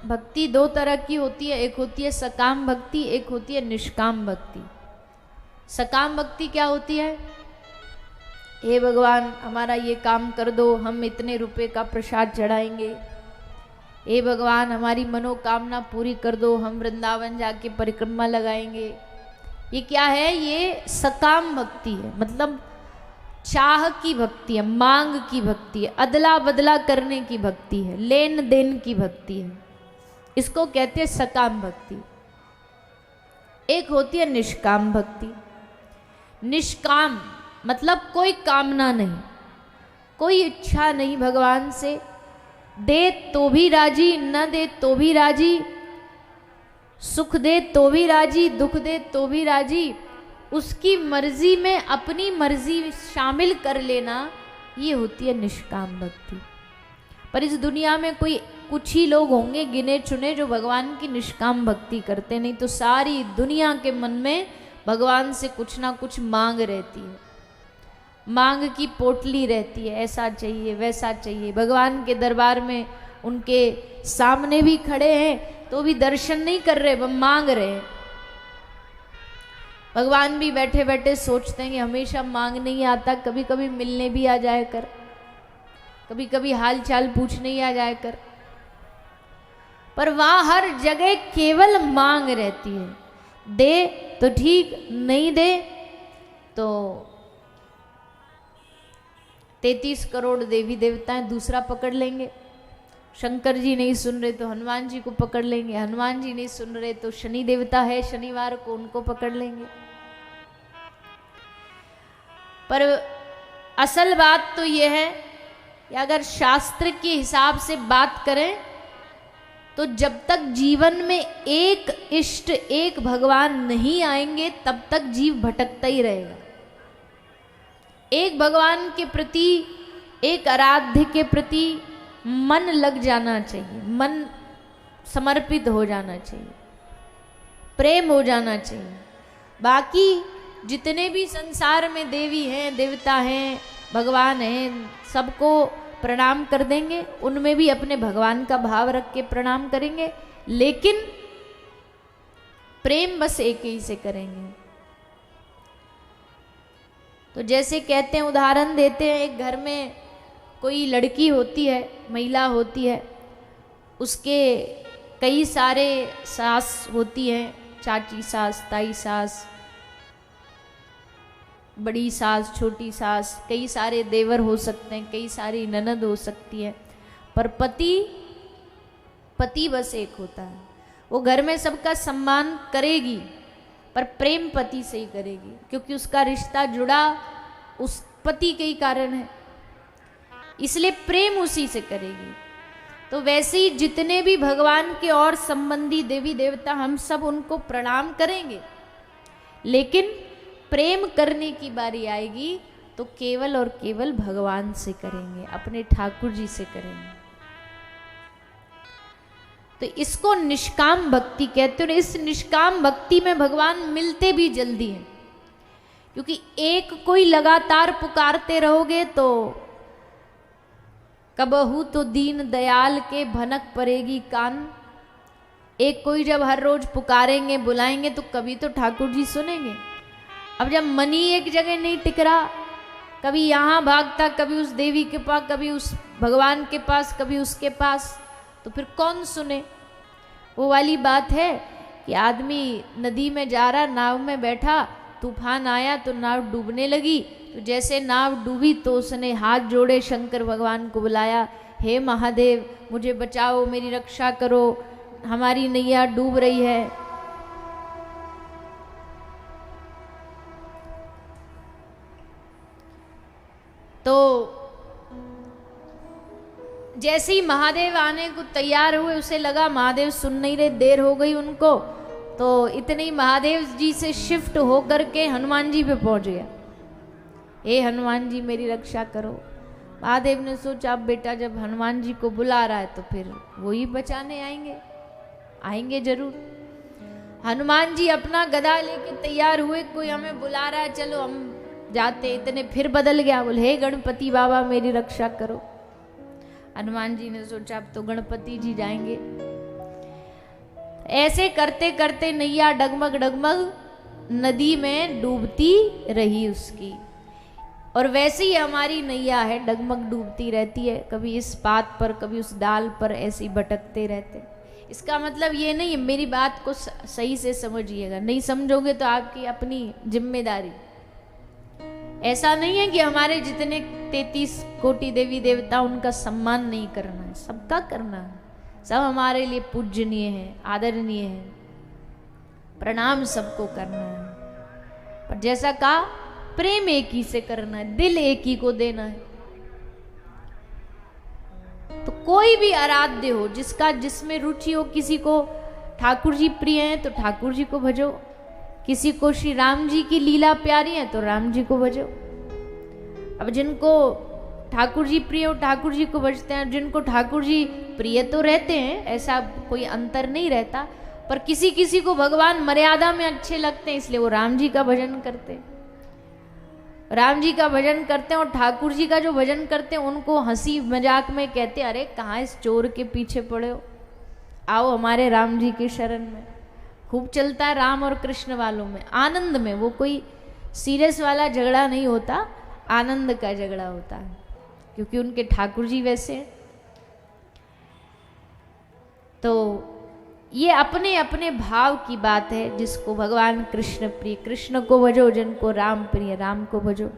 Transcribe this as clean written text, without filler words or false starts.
भक्ति दो तरह की होती है, एक होती है सकाम भक्ति, एक होती है निष्काम भक्ति। सकाम भक्ति क्या होती है? हे भगवान हमारा ये काम कर दो, हम इतने रुपए का प्रसाद चढ़ाएंगे। हे भगवान हमारी मनोकामना पूरी कर दो, हम वृंदावन जाके परिक्रमा लगाएंगे। ये क्या है? ये सकाम भक्ति है, मतलब चाह की भक्ति है, मांग की भक्ति है, अदला बदला करने की भक्ति है, लेन देन की भक्ति है। इसको कहते हैं सकाम भक्ति। एक होती है निष्काम भक्ति। निष्काम मतलब कोई कामना नहीं, कोई इच्छा नहीं भगवान से, दे तो भी राजी, न दे तो भी राजी, सुख दे तो भी राजी, दुख दे तो भी राजी, उसकी मर्जी में अपनी मर्जी शामिल कर लेना, ये होती है निष्काम भक्ति। पर इस दुनिया में कोई कुछ ही लोग होंगे गिने चुने जो भगवान की निष्काम भक्ति करते, नहीं तो सारी दुनिया के मन में भगवान से कुछ ना कुछ मांग रहती है, मांग की पोटली रहती है, ऐसा चाहिए वैसा चाहिए। भगवान के दरबार में उनके सामने भी खड़े हैं तो भी दर्शन नहीं कर रहे, वह मांग रहे हैं। भगवान भी बैठे बैठे सोचते हैं कि हमेशा मांग नहीं आता, कभी कभी मिलने भी आ जाए कर, कभी कभी हाल चाल पूछने ही आ जाए कर। पर वहां हर जगह केवल मांग रहती है, दे तो ठीक, नहीं दे तो 33 करोड़ देवी देवताएं दूसरा पकड़ लेंगे। शंकर जी नहीं सुन रहे तो हनुमान जी को पकड़ लेंगे, हनुमान जी नहीं सुन रहे तो शनि देवता है शनिवार को, उनको पकड़ लेंगे। पर असल बात तो यह है कि अगर शास्त्र के हिसाब से बात करें तो जब तक जीवन में एक इष्ट, एक भगवान नहीं आएंगे तब तक जीव भटकता ही रहेगा। एक भगवान के प्रति, एक आराध्य के प्रति मन लग जाना चाहिए, मन समर्पित हो जाना चाहिए, प्रेम हो जाना चाहिए। बाकी जितने भी संसार में देवी हैं, देवता हैं, भगवान हैं, सबको प्रणाम कर देंगे, उनमें भी अपने भगवान का भाव रख के प्रणाम करेंगे, लेकिन प्रेम बस एक ही से करेंगे। तो जैसे कहते हैं, उदाहरण देते हैं, एक घर में कोई लड़की होती है, महिला होती है, उसके कई सारे सास होती हैं, चाची सास, ताई सास, बड़ी सास, छोटी सास, कई सारे देवर हो सकते हैं, कई सारी ननद हो सकती है, पर पति बस एक होता है। वो घर में सबका सम्मान करेगी पर प्रेम पति से ही करेगी, क्योंकि उसका रिश्ता जुड़ा उस पति के ही कारण है, इसलिए प्रेम उसी से करेगी। तो वैसे ही जितने भी भगवान के और संबंधी देवी देवता, हम सब उनको प्रणाम करेंगे, लेकिन प्रेम करने की बारी आएगी तो केवल और केवल भगवान से करेंगे, अपने ठाकुर जी से करेंगे। तो इसको निष्काम भक्ति कहते हैं। इस निष्काम भक्ति में भगवान मिलते भी जल्दी हैं, क्योंकि एक कोई लगातार पुकारते रहोगे तो कबहू तो दीन दयाल के भनक पड़ेगी कान। एक कोई जब हर रोज पुकारेंगे, बुलाएंगे तो कभी तो ठाकुर जी सुनेंगे। अब जब मन ही एक जगह नहीं टिक रहा, कभी यहाँ भागता, कभी उस देवी के पास, कभी उस भगवान के पास, कभी उसके पास, तो फिर कौन सुने? वो वाली बात है कि आदमी नदी में जा रहा, नाव में बैठा, तूफान आया तो नाव डूबने लगी, तो जैसे नाव डूबी तो उसने हाथ जोड़े शंकर भगवान को बुलाया, हे महादेव मुझे बचाओ, मेरी रक्षा करो, हमारी नैया डूब रही है। तो जैसे ही महादेव आने को तैयार हुए, उसे लगा महादेव सुन नहीं रहे, देर हो गई उनको, तो इतने ही महादेव जी से शिफ्ट होकर के हनुमान जी पे पहुंच गया। हे हनुमान जी मेरी रक्षा करो। महादेव ने सोचा, अब बेटा जब हनुमान जी को बुला रहा है तो फिर वो ही बचाने आएंगे जरूर। हनुमान जी अपना गदा लेके तैयार हुए, कोई हमें बुला रहा है, चलो हम जाते। इतने फिर बदल गया, बोले हे गणपति बाबा मेरी रक्षा करो। हनुमान जी ने सोचा अब तो गणपति जी जाएंगे, ऐसे करते करते नैया डगमग डगमग नदी में डूबती रही उसकी। और वैसे ही हमारी नैया है, डगमग डूबती रहती है, कभी इस पात पर कभी उस डाल पर, ऐसे ही भटकते रहते। इसका मतलब ये नहीं है, मेरी बात को सही से समझिएगा, नहीं समझोगे तो आपकी अपनी जिम्मेदारी। ऐसा नहीं है कि हमारे जितने 33 कोटि देवी देवता उनका सम्मान नहीं करना है, सबका करना है। सब हमारे लिए पूजनीय है, आदरणीय है, प्रणाम सबको करना है। पर जैसा कहा, प्रेम एक ही से करना है, दिल एक ही को देना है। तो कोई भी आराध्य हो, जिसका जिसमें रुचि हो, किसी को ठाकुर जी प्रिय हैं तो ठाकुर जी को भजो, किसी को श्री राम जी की लीला प्यारी है तो राम जी को भजो। अब जिनको ठाकुर जी प्रिय हो ठाकुर जी को भजते हैं, जिनको ठाकुर जी प्रिय तो रहते हैं, ऐसा कोई अंतर नहीं रहता, पर किसी किसी को भगवान मर्यादा में अच्छे लगते हैं, इसलिए वो राम जी का भजन करते हैं, राम जी का भजन करते हैं। और ठाकुर जी का जो भजन करते हैं उनको हंसी मजाक में कहते हैं, अरे कहाँ इस चोर के पीछे पड़े हो, आओ हमारे राम जी की शरण में। खूब चलता है राम और कृष्ण वालों में, आनंद में, वो कोई सीरियस वाला झगड़ा नहीं होता, आनंद का झगड़ा होता है, क्योंकि उनके ठाकुर जी वैसे हैं। तो ये अपने अपने भाव की बात है, जिसको भगवान कृष्ण प्रिय कृष्ण को भजो, जिनको राम प्रिय राम को भजो।